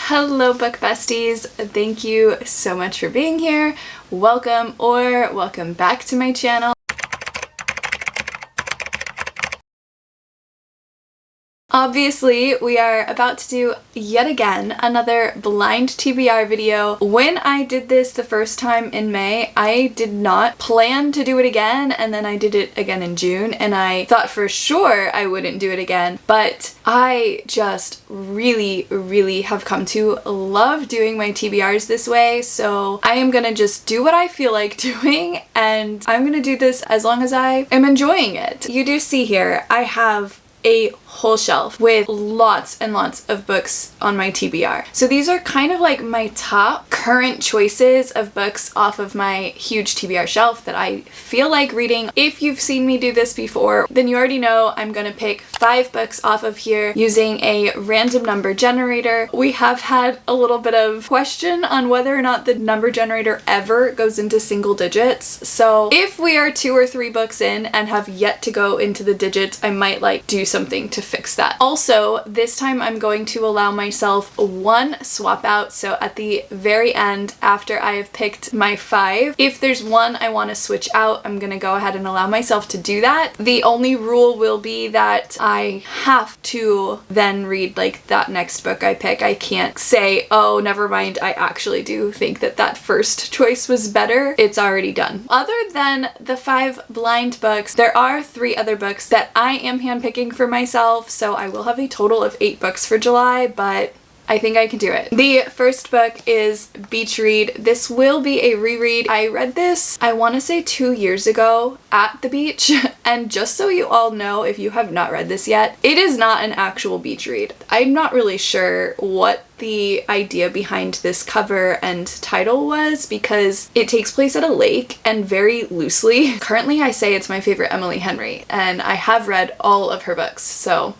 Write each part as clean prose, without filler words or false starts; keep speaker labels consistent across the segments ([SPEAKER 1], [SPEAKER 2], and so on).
[SPEAKER 1] Hello book besties, thank you so much for being here. Welcome or welcome back to my channel. Obviously, we are about to do yet again another blind TBR video. When I did this the first time in May, I did not plan to do it again, and then I did it again in June, and I thought for sure I wouldn't do it again, but I just really have come to love doing my TBRs this way, so I am gonna just do what I feel like doing, and I'm gonna do this as long as I am enjoying it. You do see here, I have a whole shelf with lots and lots of books on my TBR. So these are kind of like my top current choices of books off of my huge TBR shelf that I feel like reading. If you've seen me do this before, then you already know I'm gonna pick 5 books off of here using a random number generator. We have had a little bit of question on whether or not the number generator ever goes into single digits. So if we are 2 or 3 books in and have yet to go into the digits, I might like do something to fix that. Also, this time I'm going to allow myself one swap out, so at the very end after I have picked my 5, if there's one I want to switch out, I'm gonna go ahead and allow myself to do that. The only rule will be that I have to then read like that next book I pick. I can't say, oh never mind, I actually do think that that first choice was better. It's already done. Other than the 5 blind books, there are 3 other books that I am handpicking for myself, so I will have a total of 8 books for July, but I think I can do it. The first book is Beach Read. This will be a reread. I read this, I want to say 2 years ago at the beach, and just so you all know, if you have not read this yet, it is not an actual beach read. I'm not really sure what the idea behind this cover and title was, because it takes place at a lake and very loosely. Currently I say it's my favorite Emily Henry, and I have read all of her books, so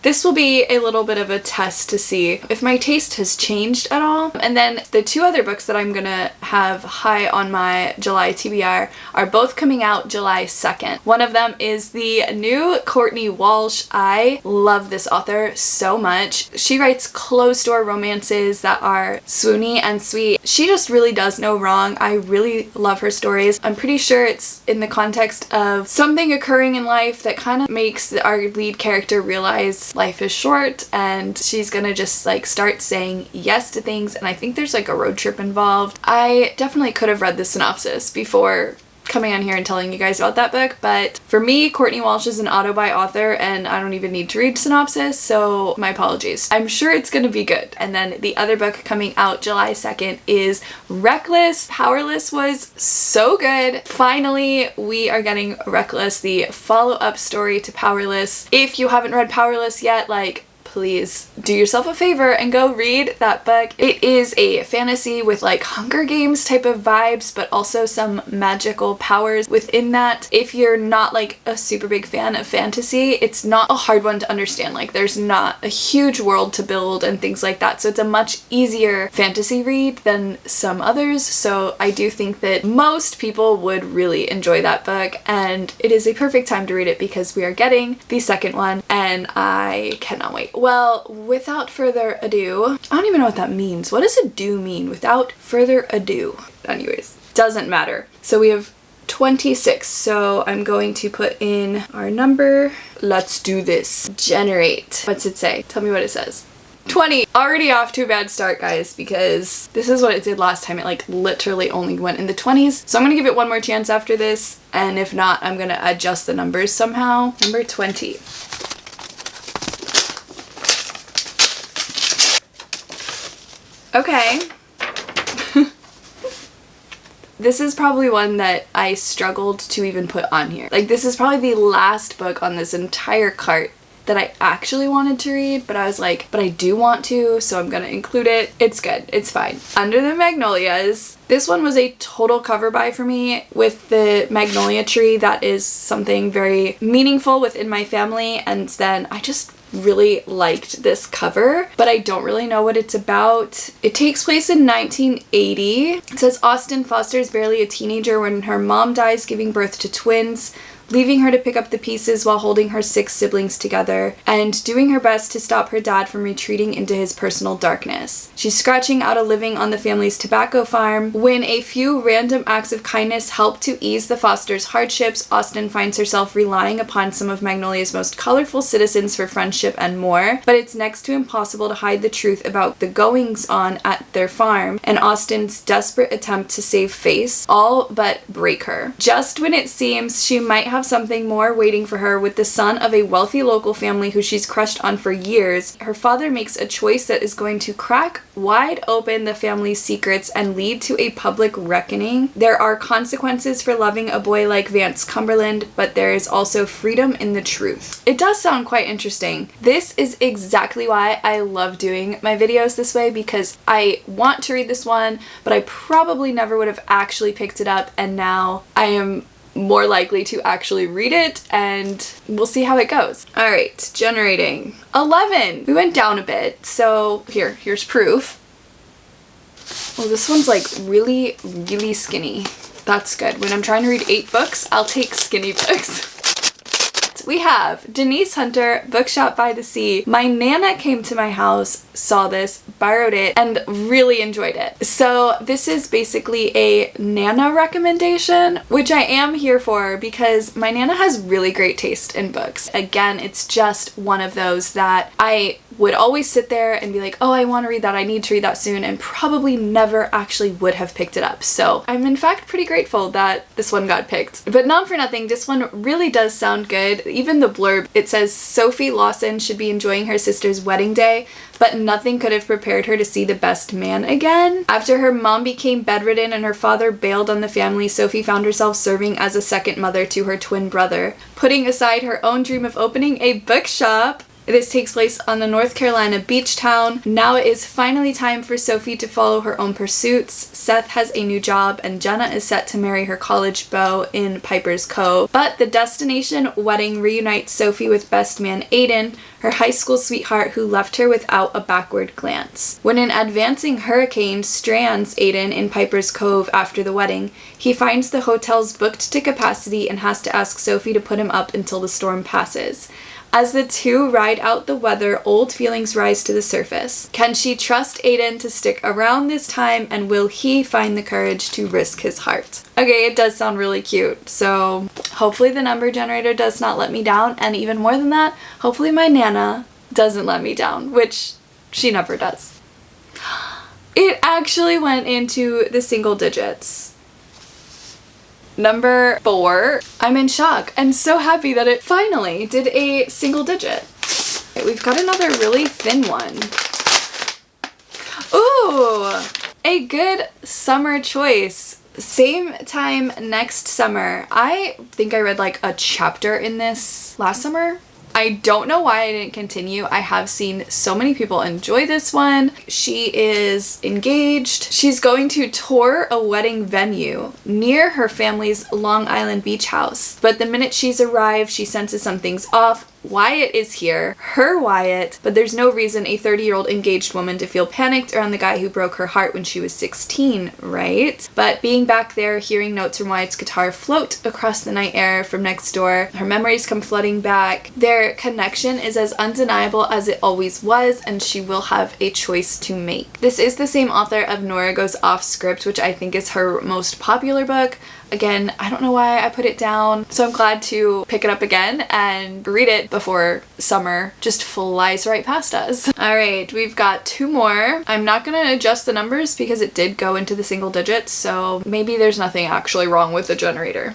[SPEAKER 1] this will be a little bit of a test to see if my taste has changed at all. And then the 2 other books that I'm gonna have high on my July TBR are both coming out July 2nd. One of them is the new Courtney Walsh. I love this author so much. She writes closed door romances that are swoony and sweet. She just really does no wrong. I really love her stories. I'm pretty sure it's in the context of something occurring in life that kind of makes our lead character realize life is short, and she's gonna just like start saying yes to things, and I think there's like a road trip involved. I definitely could have read the synopsis before coming on here and telling you guys about that book, but for me, Courtney Walsh is an auto-buy author and I don't even need to read synopsis, so my apologies. I'm sure it's gonna be good. And then the other book coming out July 2nd is Reckless. Powerless was so good. Finally, we are getting Reckless, the follow-up story to Powerless. If you haven't read Powerless yet, like, please do yourself a favor and go read that book. It is a fantasy with like Hunger Games type of vibes, but also some magical powers within that. If you're not like a super big fan of fantasy, it's not a hard one to understand. Like, there's not a huge world to build and things like that, so it's a much easier fantasy read than some others. So I do think that most people would really enjoy that book, and it is a perfect time to read it because we are getting the second one and I cannot wait. Well, without further ado, I don't even know what that means. What does ado mean? Without further ado. Anyways, doesn't matter. So we have 26, so I'm going to put in our number. Let's do this. Generate. What's it say? Tell me what it says. 20. Already off to a bad start, guys, because this is what it did last time. It like literally only went in the 20s. So I'm gonna give it one more chance after this, and if not, I'm gonna adjust the numbers somehow. Number 20. Okay. This is probably one that I struggled to even put on here. Like, this is probably the last book on this entire cart that I actually wanted to read, but I was like, but I do want to, so I'm gonna include it. It's good. It's fine. Under the Magnolias. This one was a total cover buy for me. With the magnolia tree, that is something very meaningful within my family, and then I just really liked this cover, but I don't really know what it's about. It takes place in 1980. It says Austin Foster is barely a teenager when her mom dies, giving birth to twins. leaving her to pick up the pieces while holding her 6 siblings together, and doing her best to stop her dad from retreating into his personal darkness. She's scratching out a living on the family's tobacco farm. When a few random acts of kindness help to ease the Fosters' hardships, Austen finds herself relying upon some of Magnolia's most colorful citizens for friendship and more, but it's next to impossible to hide the truth about the goings-on at their farm, and Austen's desperate attempt to save face all but break her. Just when it seems she might have something more waiting for her with the son of a wealthy local family who she's crushed on for years, her father makes a choice that is going to crack wide open the family's secrets and lead to a public reckoning. There are consequences for loving a boy like Vance Cumberland, but there is also freedom in the truth. It does sound quite interesting. This is exactly why I love doing my videos this way, because I want to read this one, but I probably never would have actually picked it up, and now I am more likely to actually read it, and we'll see how it goes. All right, generating 11. We went down a bit, so here's proof. Oh, this one's like really skinny. That's good. When I'm trying to read 8 books, I'll take skinny books. We have Denise Hunter, Bookshop by the Sea. My Nana came to my house, saw this, borrowed it, and really enjoyed it. So this is basically a Nana recommendation, which I am here for because my Nana has really great taste in books. Again, it's just one of those that I would always sit there and be like, oh, I want to read that, I need to read that soon, and probably never actually would have picked it up. So I'm in fact pretty grateful that this one got picked. But not for nothing, this one really does sound good. Even the blurb, it says Sophie Lawson should be enjoying her sister's wedding day, but nothing could have prepared her to see the best man again. After her mom became bedridden and her father bailed on the family, Sophie found herself serving as a second mother to her twin brother. Putting aside her own dream of opening a bookshop, this takes place on the North Carolina beach town. Now it is finally time for Sophie to follow her own pursuits. Seth has a new job and Jenna is set to marry her college beau in Piper's Cove. But the destination wedding reunites Sophie with best man Aiden, her high school sweetheart who left her without a backward glance. When an advancing hurricane strands Aiden in Piper's Cove after the wedding, he finds the hotel's booked to capacity and has to ask Sophie to put him up until the storm passes. As the two ride out the weather, old feelings rise to the surface. Can she trust Aiden to stick around this time, and will he find the courage to risk his heart? Okay, it does sound really cute, so hopefully the number generator does not let me down, and even more than that, hopefully my Nana doesn't let me down, which she never does. It actually went into the single digits. Number 4, I'm in shock and so happy that it finally did a single digit. Okay, we've got another really thin one. Ooh, a good summer choice. Same time next summer. I think I read like a chapter in this last summer. I don't know why I didn't continue. I have seen so many people enjoy this one. She is engaged. She's going to tour a wedding venue near her family's Long Island beach house. But the minute she's arrived, she senses something's off. Wyatt is here, her Wyatt, but there's no reason a 30-year-old engaged woman to feel panicked around the guy who broke her heart when she was 16, right? But being back there, hearing notes from Wyatt's guitar float across the night air from next door, her memories come flooding back. Their connection is as undeniable as it always was, and she will have a choice to make. This is the same author of Nora Goes Off Script, which I think is her most popular book. Again, I don't know why I put it down, so I'm glad to pick it up again and read it before summer just flies right past us. Alright, we've got 2 more. I'm not gonna adjust the numbers because it did go into the single digits, so maybe there's nothing actually wrong with the generator.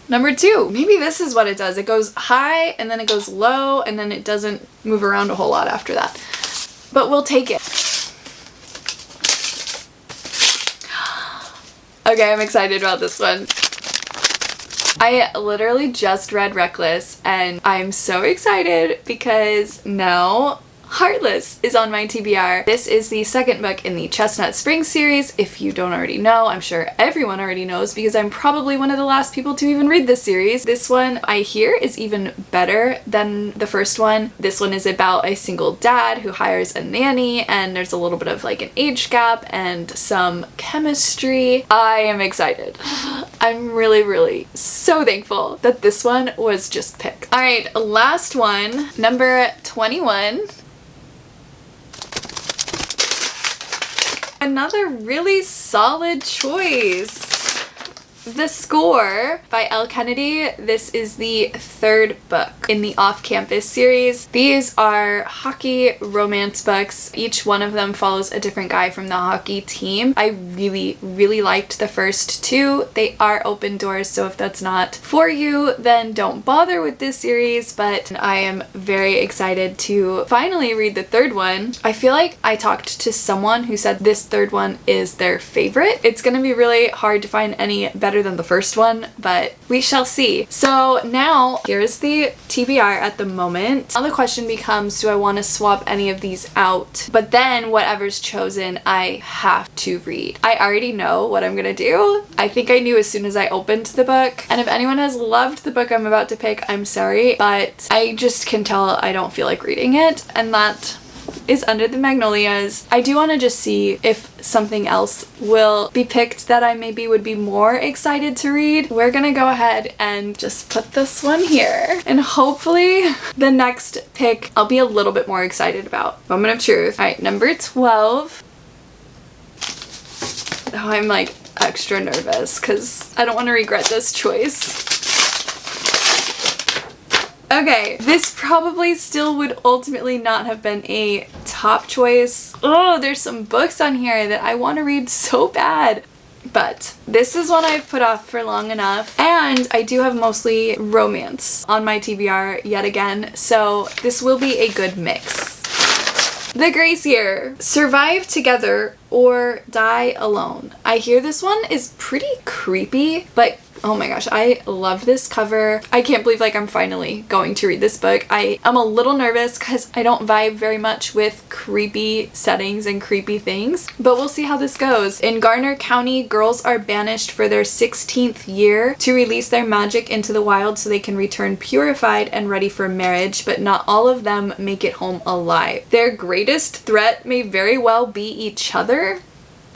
[SPEAKER 1] Number 2, maybe this is what it does. It goes high and then it goes low and then it doesn't move around a whole lot after that. But we'll take it. Okay, I'm excited about this one. I literally just read Reckless and I'm so excited because now Heartless is on my TBR. This is the second book in the Chestnut Springs series. If you don't already know, I'm sure everyone already knows because I'm probably one of the last people to even read this series. This one I hear is even better than the first one. This one is about a single dad who hires a nanny, and there's a little bit of like an age gap and some chemistry. I am excited. I'm really so thankful that this one was just picked. All right, last one, number 21. Another really solid choice. The Score by Elle Kennedy. This is the third book in the Off-Campus series. These are hockey romance books. Each one of them follows a different guy from the hockey team. I really liked the first two. They are open doors, so if that's not for you, then don't bother with this series, but I am very excited to finally read the third one. I feel like I talked to someone who said this third one is their favorite. It's gonna be really hard to find any better than the first one, but we shall see. So now here's the TBR at the moment. Now the question becomes, do I want to swap any of these out? But then whatever's chosen, I have to read. I already know what I'm gonna do. I think I knew as soon as I opened the book. And if anyone has loved the book I'm about to pick, I'm sorry, but I just can tell I don't feel like reading it, and that is Under the Magnolias. I do want to just see if something else will be picked that I maybe would be more excited to read. We're gonna go ahead and just put this one here, and hopefully the next pick I'll be a little bit more excited about. Moment of truth. All right, number 12. Oh, I'm like extra nervous because I don't want to regret this choice. Okay, this probably still would ultimately not have been a top choice. Oh, there's some books on here that I want to read so bad. But this is one I've put off for long enough, and I do have mostly romance on my TBR yet again, so this will be a good mix. The Gracier. Survive together or die alone. I hear this one is pretty creepy, but oh my gosh, I love this cover. I can't believe like I'm finally going to read this book. I am a little nervous because I don't vibe very much with creepy settings and creepy things, but we'll see how this goes. In Garner County, girls are banished for their 16th year to release their magic into the wild so they can return purified and ready for marriage, but not all of them make it home alive. Their greatest threat may very well be each other.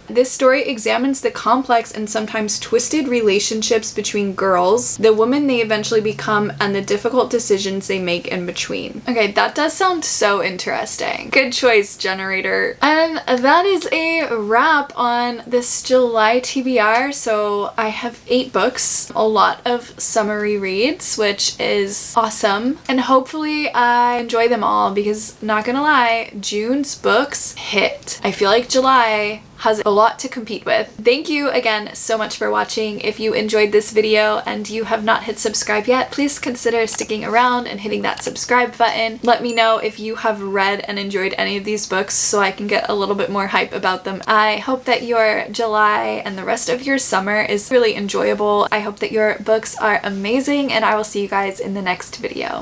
[SPEAKER 1] This story examines the complex and sometimes twisted relationships between girls, the women they eventually become, and the difficult decisions they make in between. Okay, that does sound so interesting. Good choice, generator. And that is a wrap on this July TBR. So I have 8 books, a lot of summary reads, which is awesome. And hopefully I enjoy them all because, not gonna lie, June's books hit. I feel like July has a lot to compete with. Thank you again so much for watching. If you enjoyed this video and you have not hit subscribe yet, please consider sticking around and hitting that subscribe button. Let me know if you have read and enjoyed any of these books so I can get a little bit more hype about them. I hope that your July and the rest of your summer is really enjoyable. I hope that your books are amazing, and I will see you guys in the next video.